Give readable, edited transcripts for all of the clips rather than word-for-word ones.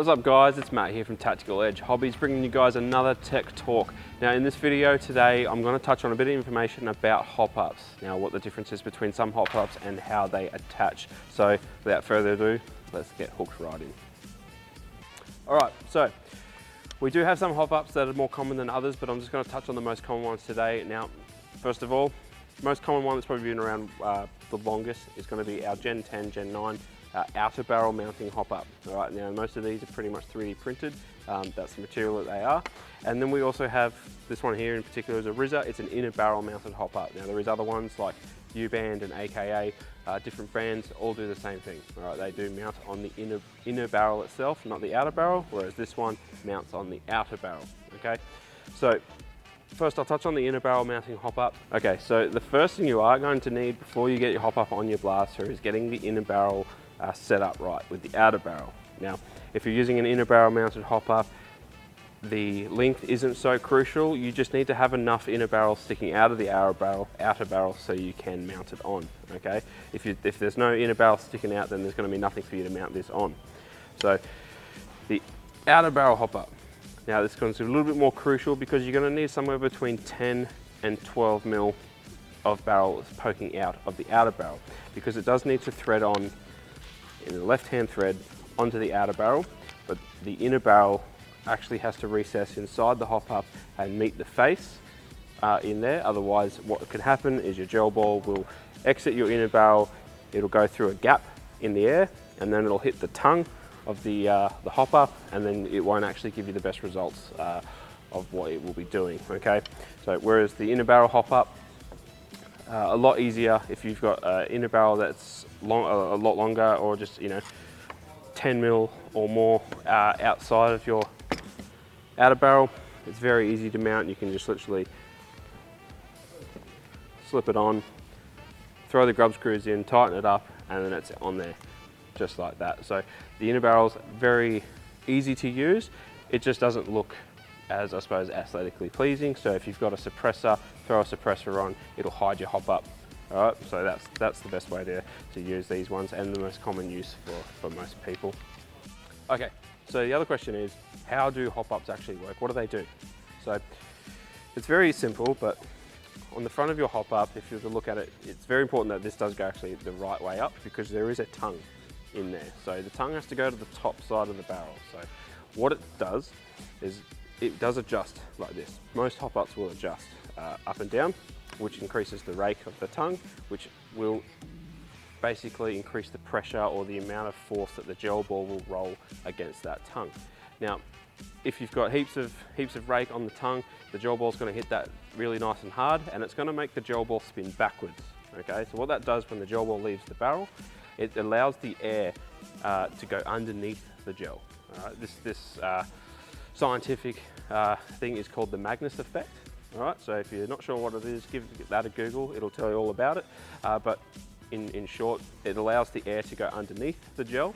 What's up guys, it's Matt here from Tactical Edge Hobbies, bringing you guys another tech talk. Now in this video today, I'm going to touch on a bit of information about HopUps. Now what the difference is between some HopUps and how they attach. So without further ado, let's get hooked right in. Alright, so we do have some HopUps that are more common than others, but I'm just going to touch on the most common ones today. Now, first of all, most common one that's probably been around the longest is going to be our Gen 10, Gen 9 outer barrel mounting HopUp. All right, now most of these are pretty much 3D printed. That's the material that they are. And then we also have this one here in particular is a RZA. It's an inner barrel mounted HopUp. Now there is other ones like U-Band and AKA, different brands all do the same thing. All right, they do mount on the inner barrel itself, not the outer barrel, whereas this one mounts on the outer barrel, okay? So first I'll touch on the inner barrel mounting HopUp. Okay, so the first thing you are going to need before you get your HopUp on your blaster is getting the inner barrel set up right with the outer barrel. Now, if you're using an inner barrel mounted HopUp, the length isn't so crucial. You just need to have enough inner barrel sticking out of the outer barrel so you can mount it on, okay? If there's no inner barrel sticking out, then there's going to be nothing for you to mount this on. So the outer barrel HopUp. Now this one's a little bit more crucial because you're going to need somewhere between 10 and 12 mil of barrel poking out of the outer barrel, because it does need to thread on in the left-hand thread onto the outer barrel, but the inner barrel actually has to recess inside the HopUp and meet the face in there. Otherwise, what could happen is your gel ball will exit your inner barrel, it'll go through a gap in the air, and then it'll hit the tongue of the HopUp, and then it won't actually give you the best results of what it will be doing, okay? So whereas the inner barrel HopUp, a lot easier if you've got an inner barrel that's a lot longer, or just 10 mil or more outside of your outer barrel. It's very easy to mount. You can just literally slip it on, throw the grub screws in, tighten it up, and then it's on there just like that. So the inner barrel's very easy to use. It just doesn't look as, I suppose, aesthetically pleasing. So if you've got a suppressor, throw a suppressor on, it'll hide your HopUp. All right, so that's the best way to use these ones, and the most common use for most people. Okay, so the other question is, how do HopUps actually work? What do they do? So it's very simple, but on the front of your HopUp, if you were to look at it, it's very important that this does go actually the right way up, because there is a tongue in there. So the tongue has to go to the top side of the barrel. So what it does is it does adjust like this. Most HopUps will adjust up and down, which increases the rake of the tongue, which will basically increase the pressure or the amount of force that the gel ball will roll against that tongue. Now, if you've got heaps of rake on the tongue, the gel ball is going to hit that really nice and hard, and it's going to make the gel ball spin backwards. Okay, so what that does when the gel ball leaves the barrel, it allows the air to go underneath the gel. All right, this scientific thing is called the Magnus effect. All right, so if you're not sure what it is, give that a Google, it'll tell you all about it. But in short, it allows the air to go underneath the gel,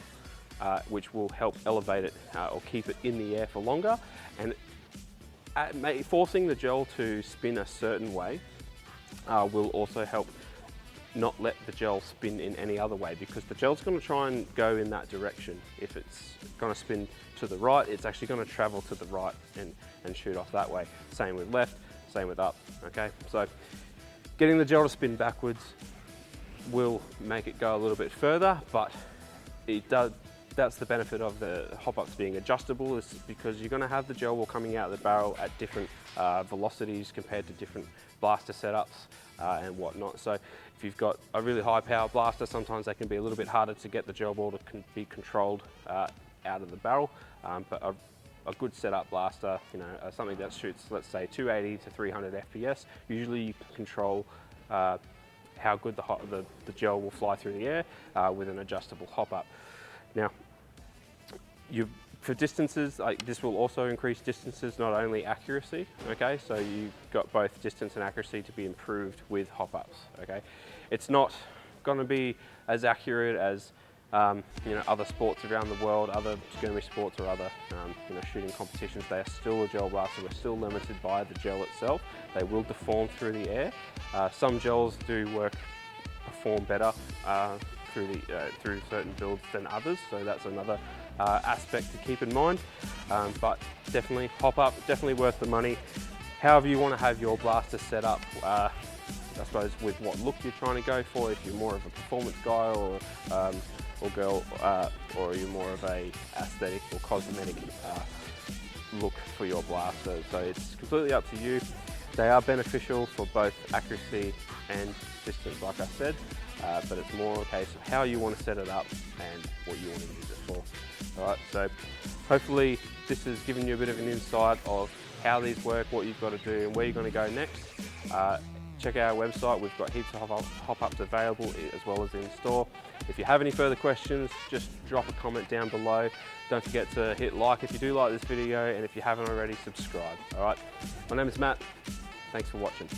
which will help elevate it or keep it in the air for longer. And forcing the gel to spin a certain way will also help not let the gel spin in any other way, because the gel's going to try and go in that direction. If it's going to spin to the right, it's actually going to travel to the right and shoot off that way. Same with left, same with up, okay? So getting the gel to spin backwards will make it go a little bit further, but that's the benefit of the HopUps being adjustable, is because you're going to have the gel ball coming out of the barrel at different velocities compared to different blaster setups and whatnot. So if you've got a really high power blaster, sometimes they can be a little bit harder to get the gel ball to be controlled out of the barrel, but a good setup blaster, something that shoots, let's say 280 to 300 FPS, usually you can control how good the gel will fly through the air with an adjustable HopUp. Now, for distances, this will also increase distances, not only accuracy, okay? So you've got both distance and accuracy to be improved with HopUps, okay? It's not going to be as accurate as other sports around the world, other skirmish sports or other shooting competitions. They are still a gel blaster. We're still limited by the gel itself. They will deform through the air. Some gels do perform better through certain builds than others, so that's another aspect to keep in mind, but definitely HopUp, definitely worth the money. However you want to have your blaster set up, I suppose with what look you're trying to go for, if you're more of a performance guy or girl, or you're more of a aesthetic or cosmetic look for your blaster. So it's completely up to you. They are beneficial for both accuracy and distance, like I said, but it's more a case of how you want to set it up and what you want to use it for. All right, so hopefully this has given you a bit of an insight of how these work, what you've got to do, and where you're going to go next. Check out our website. We've got heaps of HopUps available as well as in store. If you have any further questions, just drop a comment down below. Don't forget to hit like if you do like this video, and if you haven't already, subscribe. All right, my name is Matt. Thanks for watching.